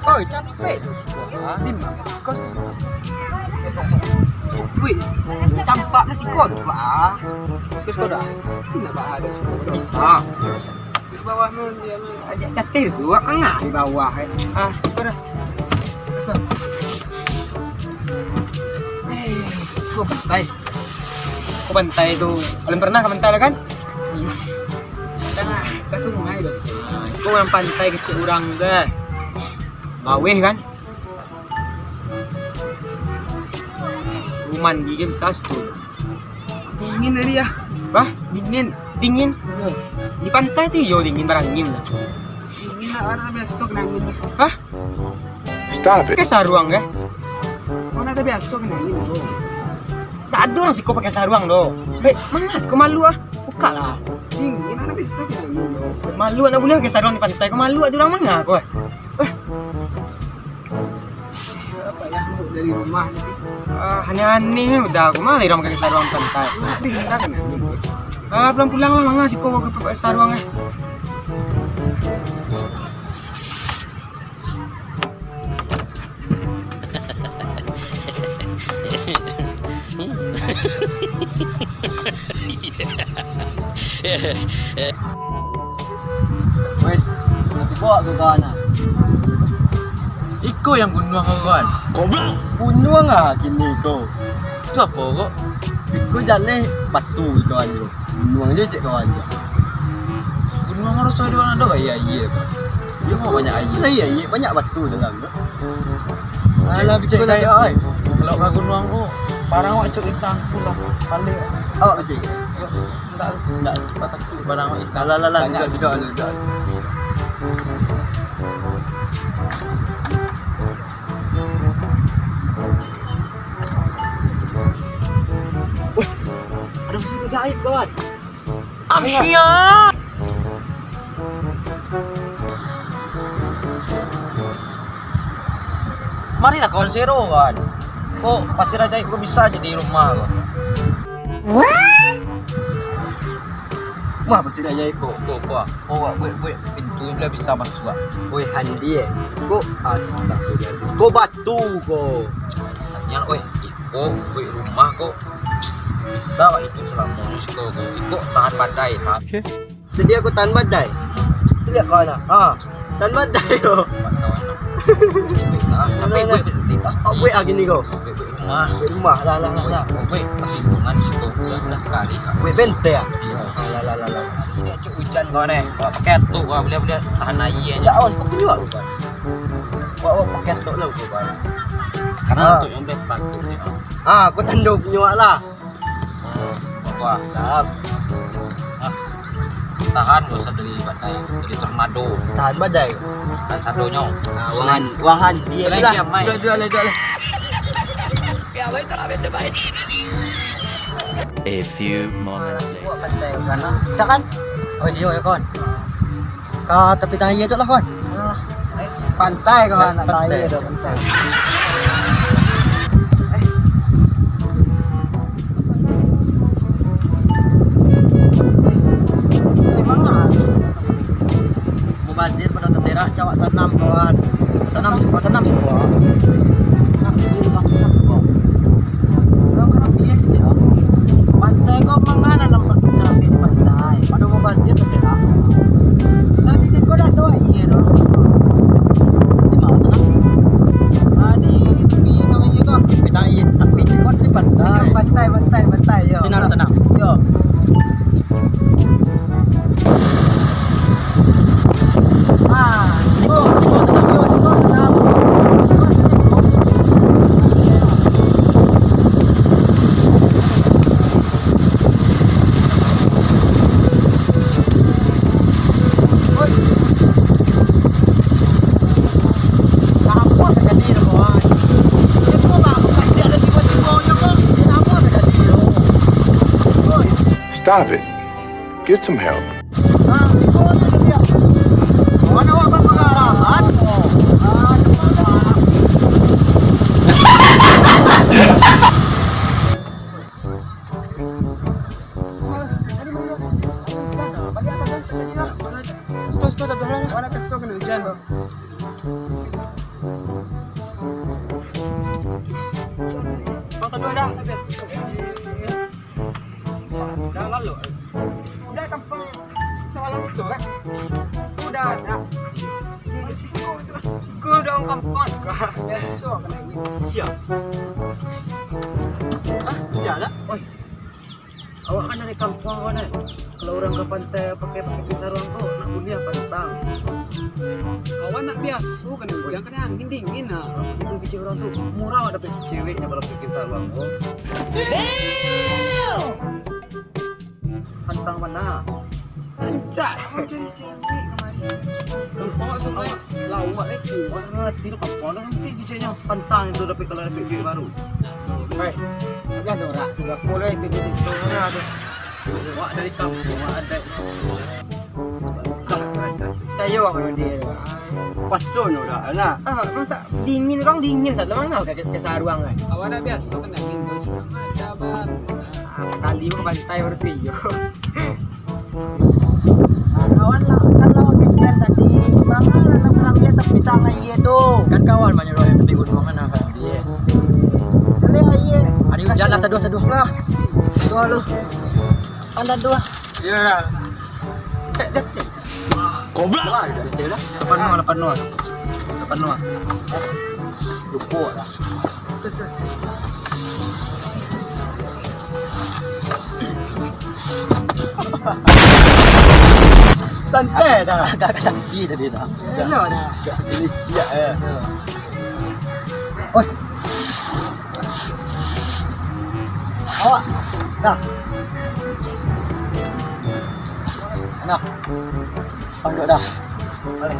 Oi, capek tuh si gua. Kos. Wih, campak nasi kod, Pak. Kos dah. Tidak ada sih. Bisa. Di bawah nu dia ajak katil gua enggak di bawah. Kos dah. Kos. Kok bantai? Kok bantai itu? Kalian pernah ke bantai kan? Iya. Nah, ke sungai bos. Kok yang pantai kecil urang deh. Baweh kan? Mandi ke bisa tuh. Dingin tadi ya. Bah, Dingin. dingin. Iya. Di pantai tuh yo dingin barangin. Dingin lah ada besok nangin. Hah? Stop it. Pakai saruang kan? Oh ada besok nangin. Tak ada orang sih kau pakai saruang doh. Hei, mangas kau malu ah. Buka lah. Dingin ada besok nangin. Malu tak boleh pakai saruang di pantai. Kau malu ada orang mangga kau. Apa ya dari rumah tadi. Aneh-aneh udah aku malah orang pakai saruang pantai. Nggak bisa kan nangin. Pulang-pulang lah mangas sih kau pakai saruang eh. Wes, masih bawa ke kawan. Iko yang bunuh kau kan? Bunuh nggak gini kau? Itu apa kok? Iko jalan batu kawan tu. Bunuh aja cek kawan tu. Bunuh harus ada orang ada iya iya. Dia mau banyak air. Lah iya banyak batu dalam tu. Alah cek kayak ai. Kalau kau bunuh tu, barang awak cek ikan pulang pandai. Awak cek. Enggak, batak tu barang awak ikan. Lah sudah. Ada mesin jahit kawan. Akhirnya. Mari lah kawan zero kan. Kok pasir ajaib kok bisa aja di rumah kok. Wah pasti dah jadi kau. Gue pintu dia bisa masuk kok. Woi handi Kau astagfirullahaladzim. Kau batu kau. Yang gue rumah kok bisa wak itu selama ini kok tahan badai tahan. Jadi aku tahan badai. Lihat kau nak. Tahan badai kau. Tapi gue bisa tidak. Gue gini kau. Gue rumah. Rumah lah. Gue perlindungan di situ udah kali. Gue bente ya. Lah. Ini cuk hujan kau nih. Kalau pakai tuh kau beli tahan air Ya aja. awas kau juga bukan. Wah pakai tok lah bukan. Karena untuk yang betak tuh. Kau tanduk punya lah. Wah, Tahap. tahan gak usah dari badai, dari tornado. Tahan badai. Dan satunya. Wahan dia Selain lah. siap, Mai. Jual lah. A few moments later. Buat pantai kan. Cakan. Oh iya ya kawan. Ka tepi tanah itu lah kawan. Pantai kawan, nak Pantai. tahu ada pantai. Mubazir pada terserah cawak tanam kawan. Tanam kawan. Pantai kau mangana nampak di pantai. Pada mubazir terserah. Tadi sih kau dah tahu iya doh. Di mana tanam? Di tepi namanya tu. Tapi cikot di pantai. Pantai yo. Sini ada tanam. Yo. Stop it. Get some help. Stop, Mana besok kena hujan bang. Bang kedua dah. Dah lalu. Udah kampung sewalan itu kan? Udah ada. Siku dong kampung. Besok kena angin. Siap. Ah, siap dah. Oi. Awak kan dari kampung kau nih. Kalau orang ke pantai pakai sarung kau nak kuliah pantang. Kawan nak biasa kena hujan kena angin dingin ah. Itu bicara orang tuh murah ada ceweknya kalau bikin sarung kau. Pantang mana? Lancar. Mau cari cewek kemari. Kampung semua lawak sih. Orang ngerti lu kampung orang mungkin bicaranya pantang itu dapat kalau dapat cewek baru. Baik. Ya Dora, 30 itu Dora tuh. Wak dari kampung ada. Cayo aku nanti. Pasun udah, lah. Ah, masa dingin orang dingin saat lemang ke saruang kan. Kawan nak biasa kena angin tu cuma ada bang. Sekali mau pantai baru tu yo. Kawan lah kan lawan kecilan tadi. Mana nak pulang dia tapi tangan dia tu. Kan kawan banyak orang yang tepi gunungan kan dia. Kali aye. Ada hujan lah teduh lah. Dua lu. Anda dua. Ya. Goblok. Betul lah. 8 lupa lah. Santai dah. Agak ketampi tadi dah. Ya dah. Licik Oi. Awak. Dah. Nah. Panduk dah. Balik.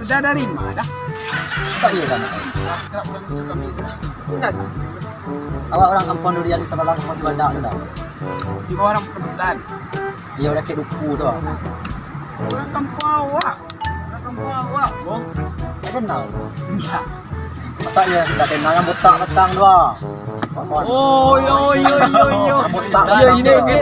Udah dari mana? Tak iya kan? Kerap kami. Enggak. Awak orang kampung Durian sama lang kampung Badak tu dah. Tiga orang perbutan. Dia udah kayak duku tu. Orang kampung awak. Orang kampung awak. Bong. Tak kenal. Enggak. Masa dia tak kenal yang botak petang tu ah. Oh yo. Botak. Ya ini ini.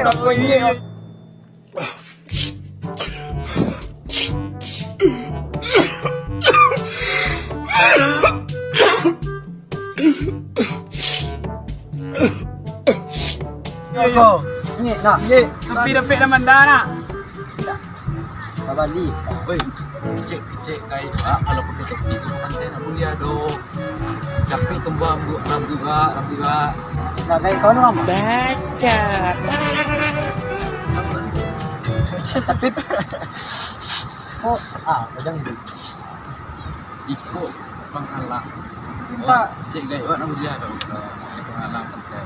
Yo. Ni nak. Ye, tapi dapat dah mandana. Bali. Oi, kecek kai. Kalau pakai topi tu pantai nak kuliah do. Capek tumbang rambut gua. Nak gaya kau nama? Baca. Tapi oh, macam ni. Ikut penghalang. Tak. Cek gaya nak kuliah do. Penghalang pantai.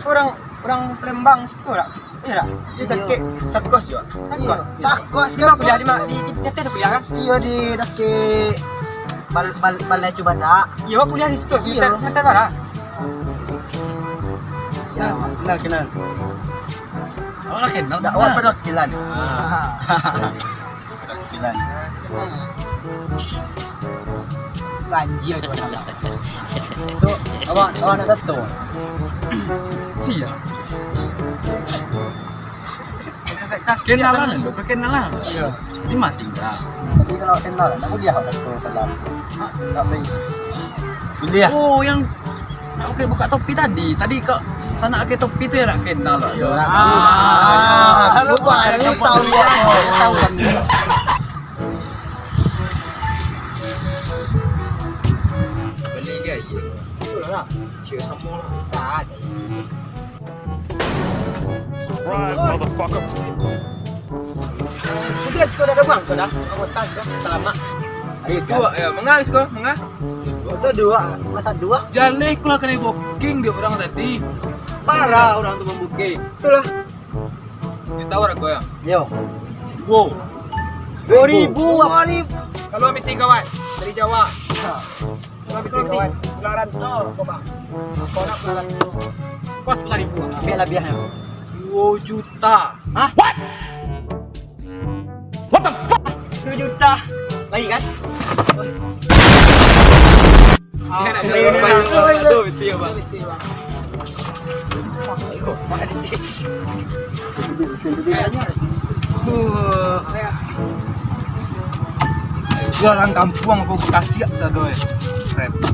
Orang Palembang situ tak? Iya tak? Dia dekat Sakos juga. Sakos Dia kuliah di Tetes kuliah kan? Iya di dekat balai Cibanda. Iya, kuliah di situ. Iya. Semester berapa? Kenal. Awak kenal Tak awak perwakilan. Perwakilan. Banjir tu masalah. Tu awak nak satu. Sia. Kasihan. Kenalan lo, kenalan. Iya. Ini mati dah. Tapi kalau kenal nak kuliah satu salam. Tak baik. Kuliah. Oh, yang nak pakai buka topi tadi. Tadi kau sana pakai topi tu yang nak kenal lah. Lupa, lu tahu ya. Tahu kan. Beli guys. Betul lah. Cik sama lah. Tak ada. Surprise, motherfucker. Udah sekolah dah bang, sekolah. Kamu tas kau, tak lama. Ayo Dua ya, mengal sekolah, mengal. Itu dua, masa dua. Jaleh kau kena booking dia orang tadi. Parah orang tu membuking. Itulah. Dia tahu tak kau ya? Yo. Wow. 2000 Kalau ambil 3 kawan dari Jawa. Kalau ambil 3 kawan, Pelaran tu, kau bang. Kau nak pelaran tu. Kos 10,000. Ambil lebihnya. 2 juta. Hah? What the fuck? 2 juta. Baik kan? Dia nak bayar bayar bayar. tu betul bang. Dia orang kampung aku Bekasi sadoy. Rep.